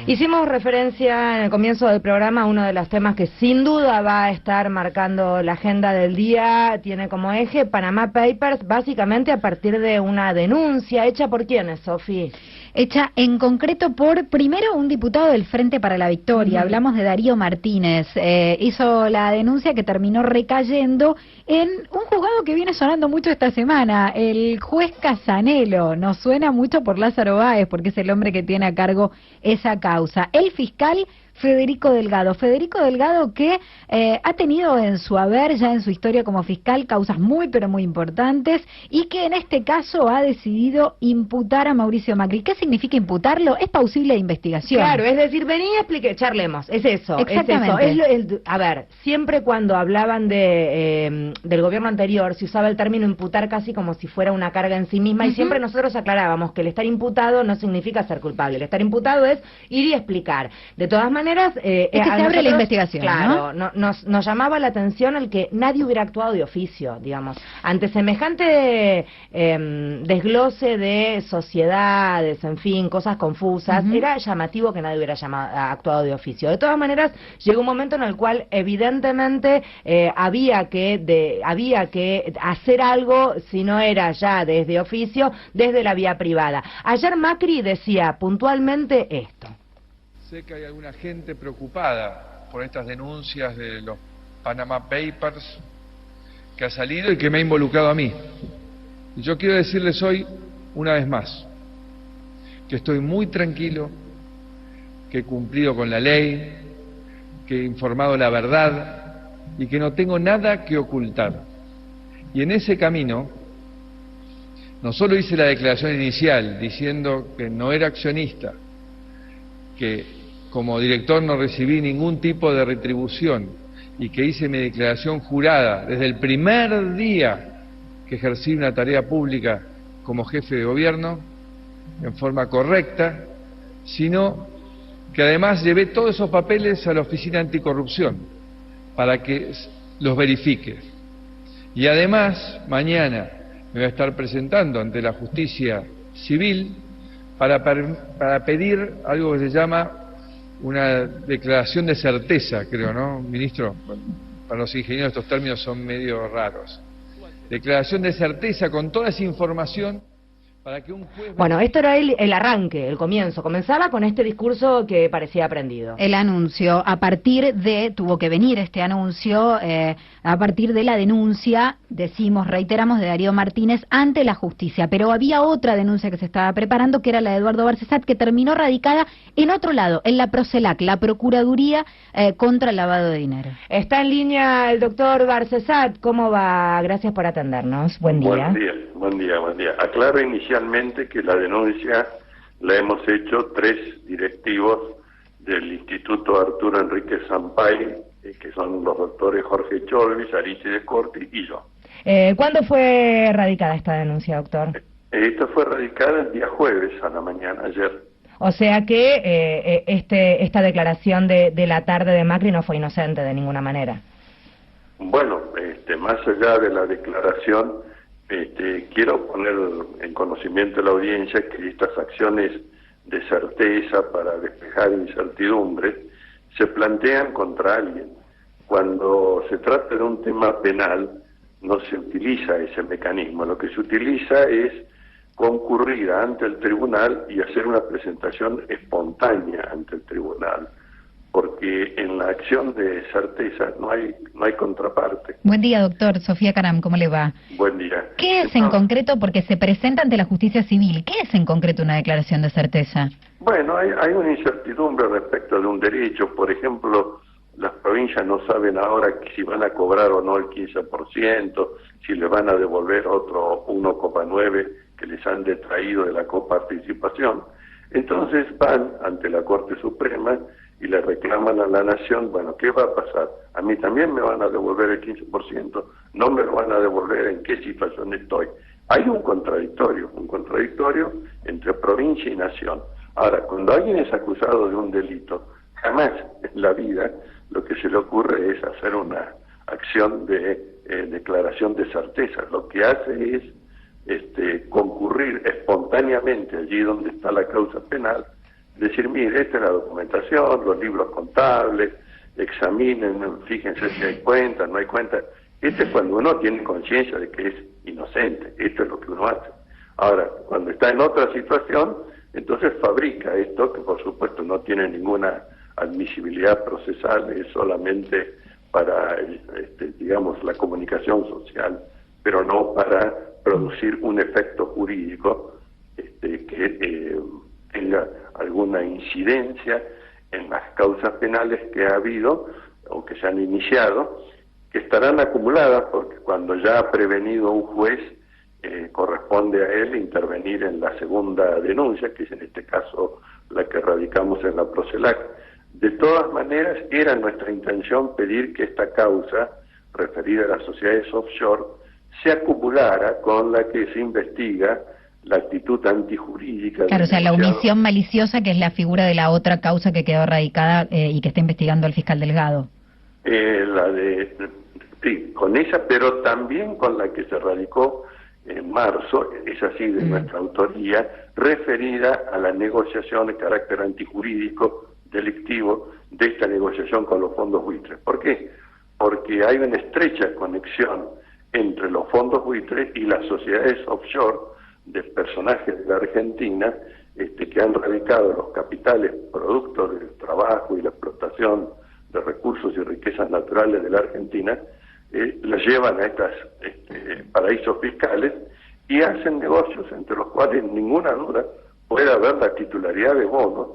Hicimos referencia en el comienzo del programa a uno de los temas que sin duda va a estar marcando la agenda del día, tiene como eje Panama Papers, básicamente a partir de una denuncia hecha por ¿quiénes, Sofi? Hecha en concreto por, primero, un diputado del Frente para la Victoria, hablamos de Darío Martínez, hizo la denuncia que terminó recayendo en un juzgado que viene sonando mucho esta semana, el juez Casanelo, nos suena mucho por Lázaro Báez, porque es el hombre que tiene a cargo esa causa. El fiscal Federico Delgado que ha tenido en su haber, ya en su historia como fiscal, causas muy pero muy importantes y que en este caso ha decidido imputar a Mauricio Macri. ¿Qué significa imputarlo? Es plausible de investigación. Claro, es decir, vení, charlemos, es eso. Exactamente. Es eso. A ver, siempre cuando hablaban del gobierno anterior se usaba el término imputar casi como si fuera una carga en sí misma y siempre nosotros aclarábamos que el estar imputado no significa ser culpable. El estar imputado es ir y explicar. De todas maneras, es que se abre la investigación, claro, ¿no? Nos llamaba la atención el que nadie hubiera actuado de oficio, digamos. Ante semejante desglose de sociedades, en fin, cosas confusas, era llamativo que nadie hubiera actuado de oficio. De todas maneras, llegó un momento en el cual evidentemente había que hacer algo, si no era ya desde oficio, desde la vía privada. Ayer Macri decía puntualmente esto. Sé que hay alguna gente preocupada por estas denuncias de los Panama Papers que ha salido y que me ha involucrado a mí. Y yo quiero decirles hoy, una vez más, que estoy muy tranquilo, que he cumplido con la ley, que he informado la verdad y que no tengo nada que ocultar. Y en ese camino, no solo hice la declaración inicial diciendo que no era accionista, que como director no recibí ningún tipo de retribución y que hice mi declaración jurada desde el primer día que ejercí una tarea pública como jefe de gobierno, en forma correcta, sino que además llevé todos esos papeles a la Oficina Anticorrupción para que los verifique. Y además, mañana me voy a estar presentando ante la Justicia Civil para pedir algo que se llama una declaración de certeza, creo, ¿no, ministro? Bueno, para los ingenieros estos términos son medio raros. Declaración de certeza con toda esa información para que un juez... Bueno, esto era el arranque, el comienzo. Comenzaba con este discurso que parecía aprendido. El anuncio, tuvo que venir este anuncio, a partir de la denuncia, reiteramos, de Darío Martínez ante la justicia. Pero había otra denuncia que se estaba preparando, que era la de Eduardo Barcesat, que terminó radicada en otro lado, en la Procelac, la Procuraduría contra el lavado de dinero. Está en línea el doctor Barcesat. ¿Cómo va? Gracias por atendernos. Buen día. Buen día. Aclaro inicialmente que la denuncia la hemos hecho 3 directivos del Instituto Arturo Enrique Sampay, que son los doctores Jorge Cholvis, Alicia de Corti y yo. ¿Cuándo fue radicada esta denuncia, doctor? Esta fue radicada el día jueves a la mañana, ayer. O sea que esta declaración de la tarde de Macri no fue inocente de ninguna manera. Bueno, más allá de la declaración, quiero poner en conocimiento de la audiencia que estas acciones de certeza para despejar incertidumbres se plantean contra alguien. Cuando se trata de un tema penal, no se utiliza ese mecanismo. Lo que se utiliza es concurrir ante el tribunal y hacer una presentación espontánea ante el tribunal, porque en la acción de certeza no hay contraparte. Buen día, doctor. Sofía Caram, ¿cómo le va? Buen día. ¿Qué es en concreto, porque se presenta ante la justicia civil, qué es en concreto una declaración de certeza? Bueno, hay una incertidumbre respecto de un derecho. Por ejemplo, las provincias no saben ahora si van a cobrar o no el 15%, si le van a devolver otro 1,9% que les han detraído de la coparticipación. Entonces van ante la Corte Suprema y le reclaman a la Nación, bueno, ¿qué va a pasar? A mí también me van a devolver el 15%, no me lo van a devolver, ¿en qué situación estoy? Hay un contradictorio entre provincia y nación. Ahora, cuando alguien es acusado de un delito, jamás en la vida lo que se le ocurre es hacer una acción de declaración de certeza. Lo que hace es concurrir espontáneamente allí donde está la causa penal, decir, mire, esta es la documentación, los libros contables, examinen, fíjense si hay cuentas, no hay cuentas. Esto es cuando uno tiene conciencia de que es inocente, esto es lo que uno hace. Ahora, cuando está en otra situación, entonces fabrica esto, que por supuesto no tiene ninguna admisibilidad procesal, es solamente para, digamos, la comunicación social, pero no para producir un efecto jurídico que tenga alguna incidencia en las causas penales que ha habido o que se han iniciado, que estarán acumuladas porque cuando ya ha prevenido un juez, corresponde a él intervenir en la segunda denuncia, que es en este caso la que radicamos en la Procelac. De todas maneras, era nuestra intención pedir que esta causa, referida a las sociedades offshore, se acumulara con la que se investiga la actitud antijurídica. Claro, o sea, la omisión maliciosa, que es la figura de la otra causa que quedó radicada y que está investigando el fiscal Delgado. Sí, con esa, pero también con la que se radicó en marzo, es así de nuestra autoría, referida a la negociación de carácter antijurídico delictivo de esta negociación con los fondos buitres. ¿Por qué? Porque hay una estrecha conexión entre los fondos buitres y las sociedades offshore de personajes de la Argentina que han radicado los capitales producto del trabajo y la explotación de recursos y riquezas naturales de la Argentina, las llevan a estas paraísos fiscales y hacen negocios entre los cuales ninguna duda puede haber la titularidad de bonos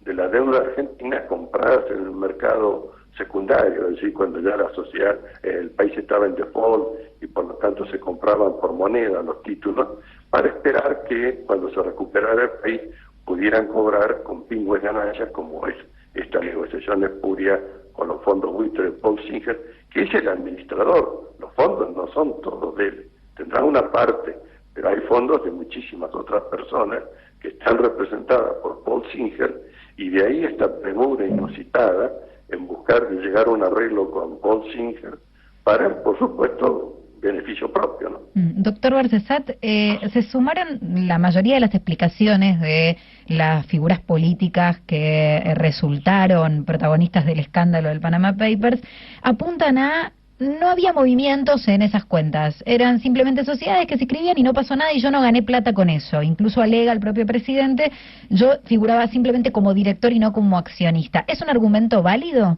de la deuda argentina compradas en el mercado secundario, es decir, cuando ya la sociedad, el país estaba en default y por lo tanto se compraban por moneda los títulos para esperar que cuando se recuperara el país pudieran cobrar con pingües ganancias, como es esta negociación espuria con los fondos buitres de Paul Singer, que es el administrador. Los fondos no son todos de él, tendrán una parte, pero hay fondos de muchísimas otras personas que están representadas por Paul Singer, y de ahí esta premura inusitada en buscar de llegar a un arreglo con Paul Singer para, por supuesto, beneficio propio, ¿no? Doctor Barcesat, se sumaron la mayoría de las explicaciones de las figuras políticas que resultaron protagonistas del escándalo del Panama Papers, apuntan a no había movimientos en esas cuentas, eran simplemente sociedades que se escribían y no pasó nada y yo no gané plata con eso. Incluso alega el propio presidente, yo figuraba simplemente como director y no como accionista. ¿Es un argumento válido?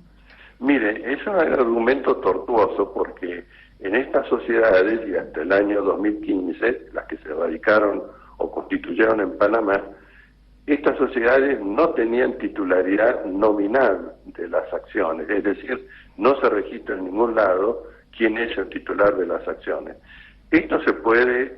Mire, es un argumento tortuoso porque en estas sociedades, y hasta el año 2015, las que se radicaron o constituyeron en Panamá, estas sociedades no tenían titularidad nominal de las acciones, es decir, no se registra en ningún lado quién es el titular de las acciones. Esto se puede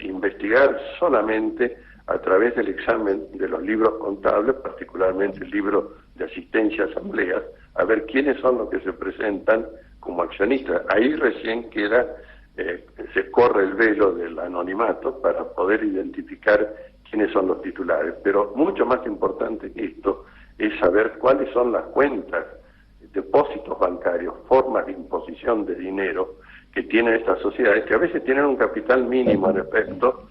investigar solamente a través del examen de los libros contables, particularmente el libro de asistencia a asambleas, a ver quiénes son los que se presentan como accionistas. Ahí recién queda, se corre el velo del anonimato para poder identificar quiénes son los titulares. Pero mucho más importante que esto es saber cuáles son las cuentas, depósitos bancarios, formas de imposición de dinero que tienen estas sociedades, que a veces tienen un capital mínimo en efecto,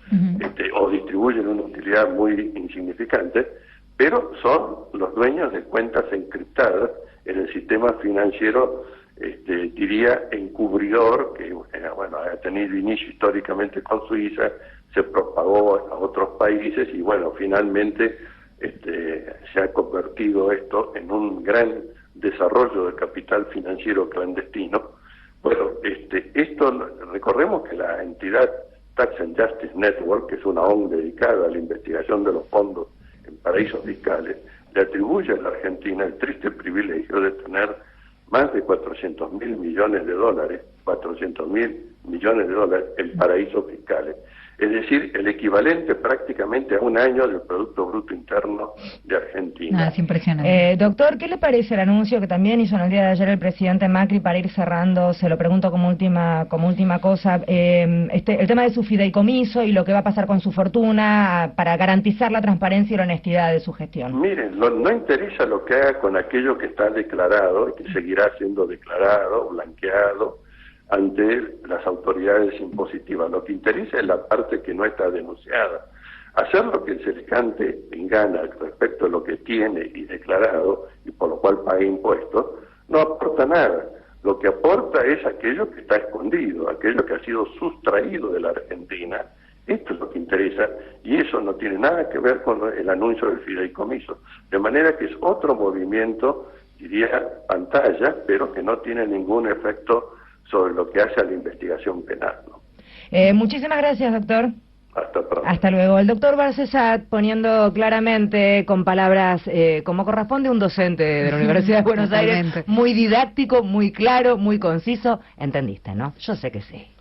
o distribuyen una utilidad muy insignificante, pero son los dueños de cuentas encriptadas en el sistema financiero, diría, encubridor, que bueno, ha tenido inicio históricamente con Suiza, se propagó a otros países y bueno, finalmente se ha convertido esto en un gran desarrollo de capital financiero clandestino. Bueno, esto, recordemos que la entidad Tax and Justice Network, que es una ONG dedicada a la investigación de los fondos en paraísos fiscales, le atribuye a la Argentina el triste privilegio de tener más de 400.000 millones de dólares, 400.000 millones de dólares en paraísos fiscales. Es decir, el equivalente prácticamente a un año del Producto Bruto Interno de Argentina. Es impresionante. Doctor, ¿qué le parece el anuncio que también hizo en el día de ayer el presidente Macri, para ir cerrando, se lo pregunto como última cosa, el tema de su fideicomiso y lo que va a pasar con su fortuna para garantizar la transparencia y la honestidad de su gestión? Miren, no interesa lo que haga con aquello que está declarado y que seguirá siendo declarado, blanqueado, ante las autoridades impositivas. Lo que interesa es la parte que no está denunciada. Hacer lo que se les cante en gana respecto a lo que tiene y declarado, y por lo cual paga impuestos, no aporta nada. Lo que aporta es aquello que está escondido, aquello que ha sido sustraído de la Argentina. Esto es lo que interesa, y eso no tiene nada que ver con el anuncio del fideicomiso. De manera que es otro movimiento, diría, pantalla, pero que no tiene ningún efecto sobre lo que hace a la investigación penal, ¿no? Muchísimas gracias, doctor. Hasta pronto. Hasta luego. El doctor Barcesat poniendo claramente, con palabras como corresponde a un docente de la Universidad de Buenos Aires, muy didáctico, muy claro, muy conciso. ¿Entendiste, no? Yo sé que sí.